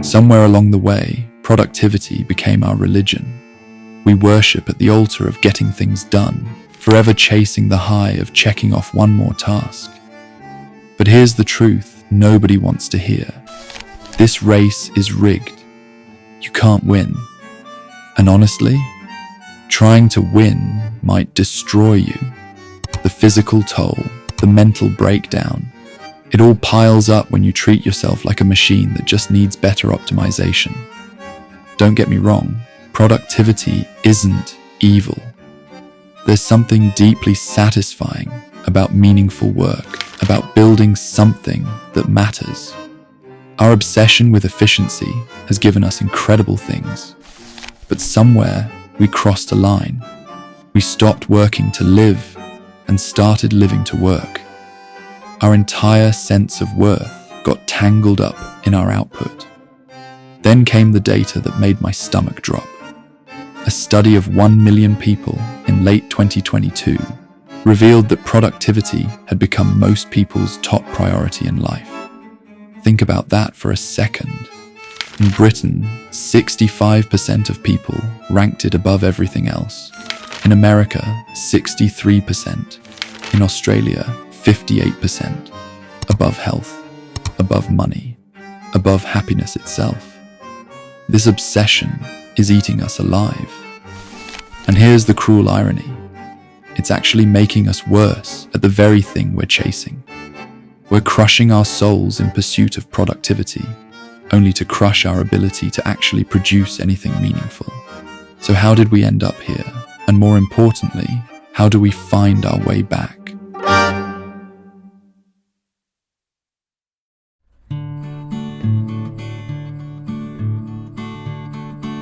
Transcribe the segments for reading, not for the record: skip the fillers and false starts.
Somewhere along the way, productivity became our religion. We worship at the altar of getting things done, forever chasing the high of checking off one more task. But here's the truth nobody wants to hear. This race is rigged. You can't win. And honestly, trying to win might destroy you. The physical toll, the mental breakdown, it all piles up when you treat yourself like a machine that just needs better optimization. Don't get me wrong, productivity isn't evil. There's something deeply satisfying about meaningful work, about building something that matters. Our obsession with efficiency has given us incredible things, but somewhere we crossed a line. We stopped working to live and started living to work. Our entire sense of worth got tangled up in our output. Then came the data that made my stomach drop. A study of 1 million people in late 2022 revealed that productivity had become most people's top priority in life. Think about that for a second. In Britain, 65% of people ranked it above everything else. In America, 63%. In Australia, 58%. Above health, above money, above happiness itself. This obsession is eating us alive. And here's the cruel irony. It's actually making us worse at the very thing we're chasing. We're crushing our souls in pursuit of productivity, only to crush our ability to actually produce anything meaningful. So how did we end up here? And more importantly, how do we find our way back?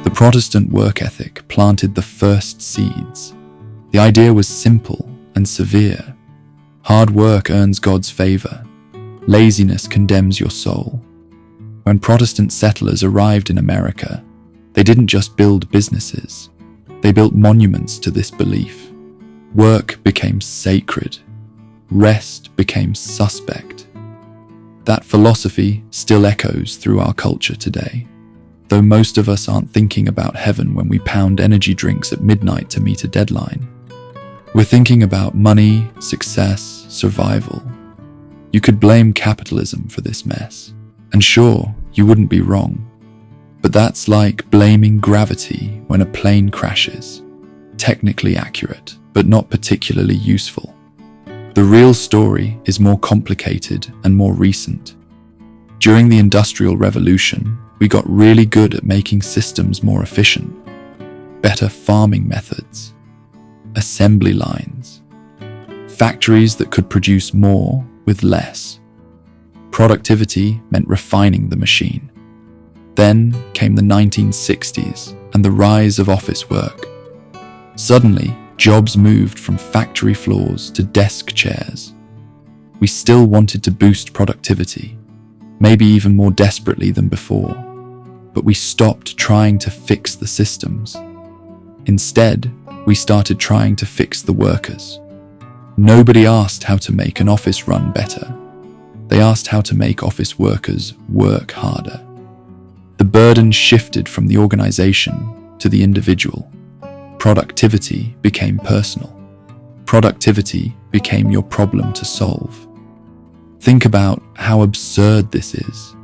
The Protestant work ethic planted the first seeds. The idea was simple and severe. Hard work earns God's favor. Laziness condemns your soul. When Protestant settlers arrived in America, they didn't just build businesses. They built monuments to this belief. Work became sacred. Rest became suspect. That philosophy still echoes through our culture today. Though most of us aren't thinking about heaven when we pound energy drinks at midnight to meet a deadline. We're thinking about money, success, survival. You could blame capitalism for this mess. And sure, you wouldn't be wrong. But that's like blaming gravity when a plane crashes. Technically accurate, but not particularly useful. The real story is more complicated and more recent. During the Industrial Revolution, we got really good at making systems more efficient. Better farming methods, assembly lines, factories that could produce more with less. Productivity meant refining the machine. Then came the 1960s and the rise of office work. Suddenly, jobs moved from factory floors to desk chairs. We still wanted to boost productivity, maybe even more desperately than before, but we stopped trying to fix the systems. Instead, we started trying to fix the workers. Nobody asked how to make an office run better. They asked how to make office workers work harder. The burden shifted from the organization to the individual. Productivity became personal. Productivity became your problem to solve. Think about how absurd this is.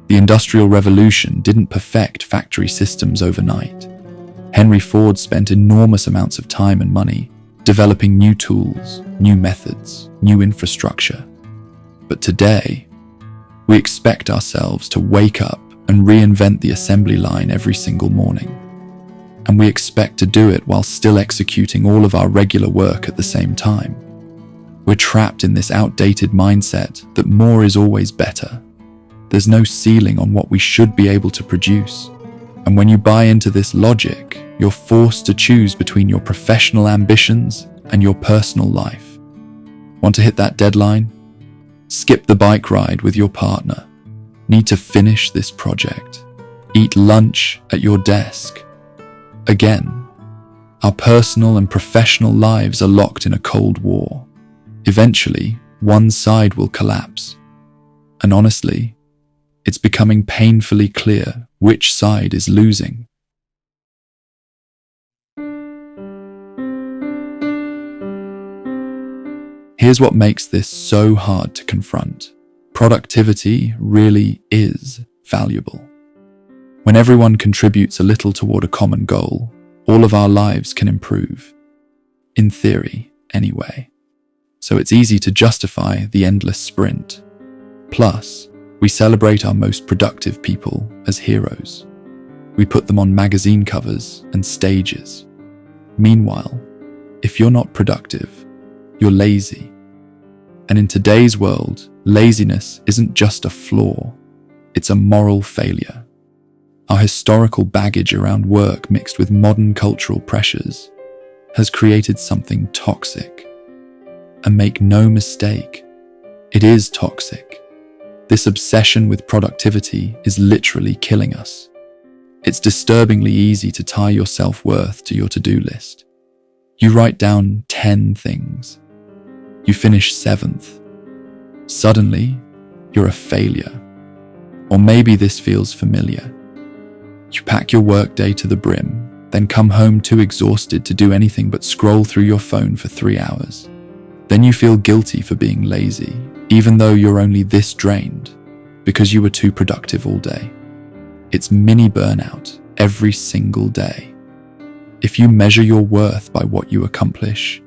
The Industrial Revolution didn't perfect factory systems overnight. Henry Ford spent enormous amounts of time and money developing new tools, new methods, new infrastructure. But today, we expect ourselves to wake up and reinvent the assembly line every single morning. And we expect to do it while still executing all of our regular work at the same time. We're trapped in this outdated mindset that more is always better. There's no ceiling on what we should be able to produce. And when you buy into this logic, you're forced to choose between your professional ambitions and your personal life. Want to hit that deadline? Skip the bike ride with your partner. Need to finish this project. Eat lunch at your desk. Again, our personal and professional lives are locked in a cold war. Eventually, one side will collapse. And honestly, It's becoming painfully clear which side is losing. Here's what makes this so hard to confront. Productivity really is valuable. When everyone contributes a little toward a common goal, all of our lives can improve. In theory, anyway. So it's easy to justify the endless sprint. Plus, we celebrate our most productive people as heroes. We put them on magazine covers and stages. Meanwhile, if you're not productive, you're lazy. And in today's world, laziness isn't just a flaw, it's a moral failure. Our historical baggage around work mixed with modern cultural pressures has created something toxic. And make no mistake, it is toxic. This obsession with productivity is literally killing us. It's disturbingly easy to tie your self-worth to your to-do list. You write down 10 things. You finish 7th. Suddenly, you're a failure. Or maybe this feels familiar. You pack your workday to the brim, then come home too exhausted to do anything but scroll through your phone for 3 hours. Then you feel guilty for being lazy, even though you're only this drained, because you were too productive all day. It's mini-burnout every single day. If you measure your worth by what you accomplish,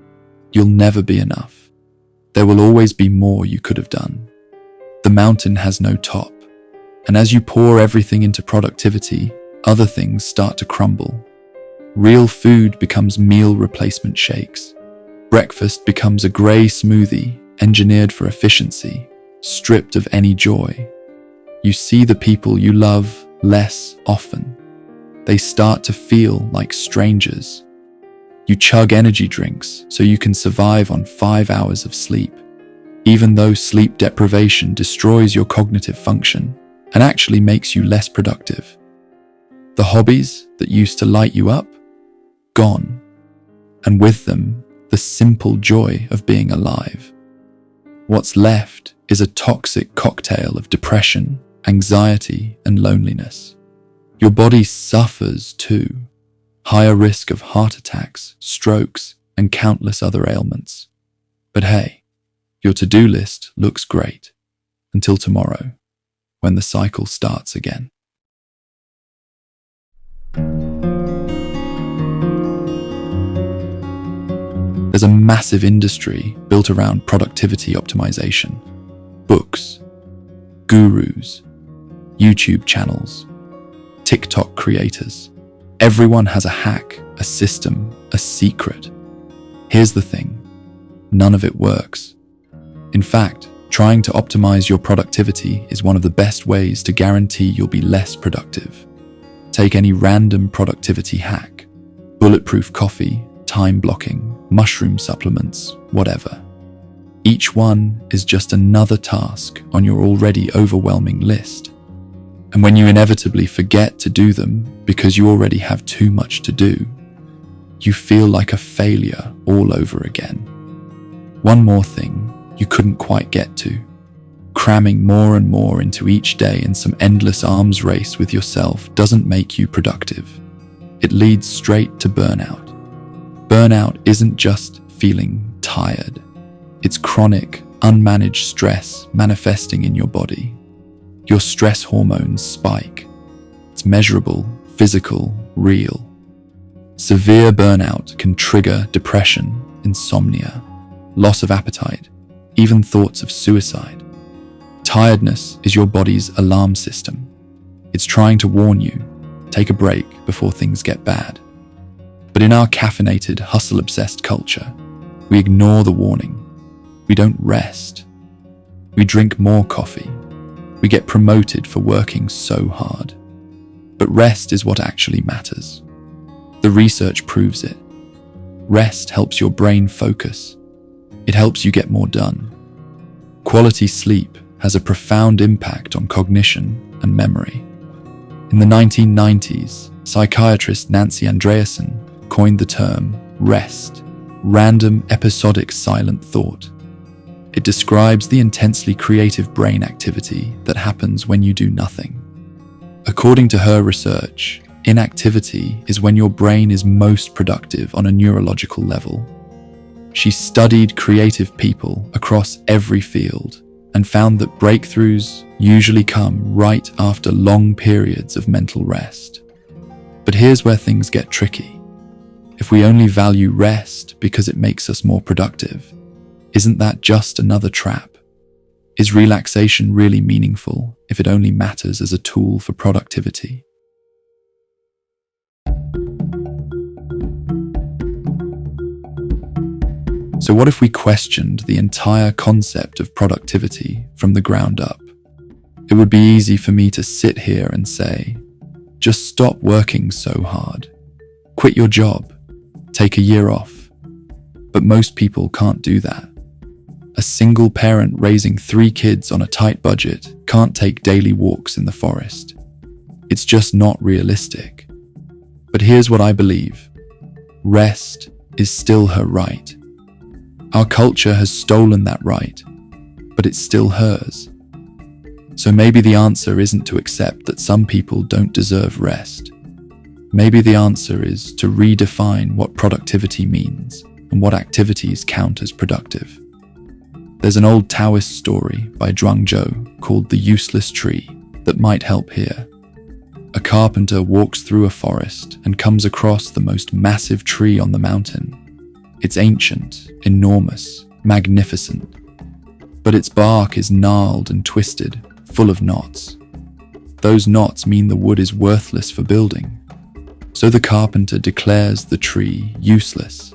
you'll never be enough. There will always be more you could have done. The mountain has no top, and as you pour everything into productivity, other things start to crumble. Real food becomes meal replacement shakes. Breakfast becomes a grey smoothie engineered for efficiency, stripped of any joy. You see the people you love less often. They start to feel like strangers. You chug energy drinks so you can survive on 5 hours of sleep, even though sleep deprivation destroys your cognitive function and actually makes you less productive. The hobbies that used to light you up, gone, and with them, the simple joy of being alive. What's left is a toxic cocktail of depression, anxiety, and loneliness. Your body suffers too. Higher risk of heart attacks, strokes, and countless other ailments. But hey, your to-do list looks great until tomorrow, when the cycle starts again. There's a massive industry built around productivity optimization. Books, gurus, YouTube channels, TikTok creators. Everyone has a hack, a system, a secret. Here's the thing, none of it works. In fact, trying to optimize your productivity is one of the best ways to guarantee you'll be less productive. Take any random productivity hack, bulletproof coffee, time blocking, mushroom supplements, whatever. Each one is just another task on your already overwhelming list. And when you inevitably forget to do them because you already have too much to do, you feel like a failure all over again. One more thing you couldn't quite get to, cramming more and more into each day in some endless arms race with yourself doesn't make you productive. It leads straight to burnout. Burnout isn't just feeling tired. It's chronic, unmanaged stress manifesting in your body. Your stress hormones spike. It's measurable, physical, real. Severe burnout can trigger depression, insomnia, loss of appetite, even thoughts of suicide. Tiredness is your body's alarm system. It's trying to warn you, take a break before things get bad. But in our caffeinated, hustle-obsessed culture, we ignore the warning. We don't rest. We drink more coffee. We get promoted for working so hard. But rest is what actually matters. The research proves it. Rest helps your brain focus. It helps you get more done. Quality sleep has a profound impact on cognition and memory. In the 1990s, psychiatrist Nancy Andreasen coined the term rest, random episodic silent thought. It describes the intensely creative brain activity that happens when you do nothing. According to her research, inactivity is when your brain is most productive on a neurological level. She studied creative people across every field and found that breakthroughs usually come right after long periods of mental rest. But here's where things get tricky. If we only value rest because it makes us more productive, isn't that just another trap? Is relaxation really meaningful if it only matters as a tool for productivity? So what if we questioned the entire concept of productivity from the ground up? It would be easy for me to sit here and say, just stop working so hard. Quit your job. Take a year off. But most people can't do that. A single parent raising 3 kids on a tight budget can't take daily walks in the forest. It's just not realistic. But here's what I believe. Rest is still her right. Our culture has stolen that right, but it's still hers. So maybe the answer isn't to accept that some people don't deserve rest. Maybe the answer is to redefine what productivity means and what activities count as productive. There's an old Taoist story by Zhuangzhou called The Useless Tree that might help here. A carpenter walks through a forest and comes across the most massive tree on the mountain. It's ancient, enormous, magnificent, but its bark is gnarled and twisted, full of knots. Those knots mean the wood is worthless for building. So the carpenter declares the tree useless.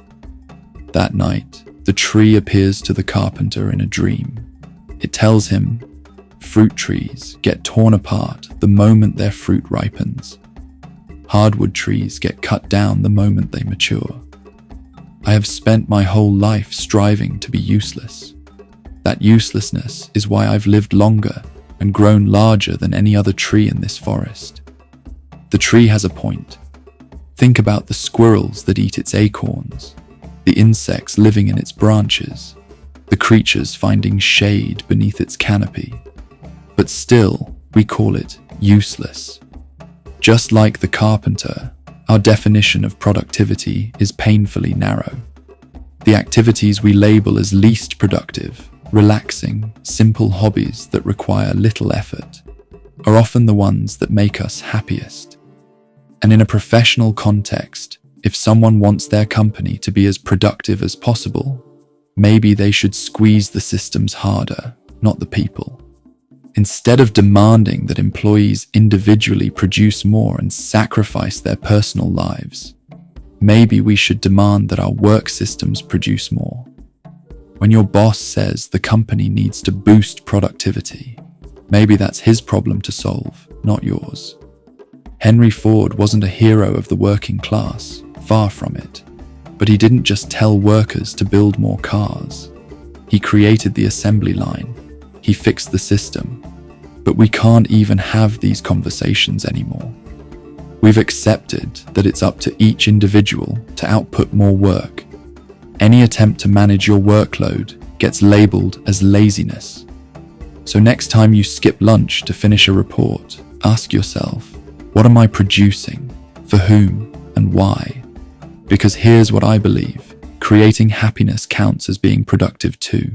That night, the tree appears to the carpenter in a dream. It tells him, fruit trees get torn apart the moment their fruit ripens. Hardwood trees get cut down the moment they mature. I have spent my whole life striving to be useless. That uselessness is why I've lived longer and grown larger than any other tree in this forest. The tree has a point. Think about the squirrels that eat its acorns, the insects living in its branches, the creatures finding shade beneath its canopy. But still, we call it useless. Just like the carpenter, our definition of productivity is painfully narrow. The activities we label as least productive, relaxing, simple hobbies that require little effort, are often the ones that make us happiest. And in a professional context, if someone wants their company to be as productive as possible, maybe they should squeeze the systems harder, not the people. Instead of demanding that employees individually produce more and sacrifice their personal lives, maybe we should demand that our work systems produce more. When your boss says the company needs to boost productivity, maybe that's his problem to solve, not yours. Henry Ford wasn't a hero of the working class, far from it. But he didn't just tell workers to build more cars. He created the assembly line. He fixed the system. But we can't even have these conversations anymore. We've accepted that it's up to each individual to output more work. Any attempt to manage your workload gets labeled as laziness. So next time you skip lunch to finish a report, ask yourself, what am I producing? For whom? And why? Because here's what I believe. Creating happiness counts as being productive too.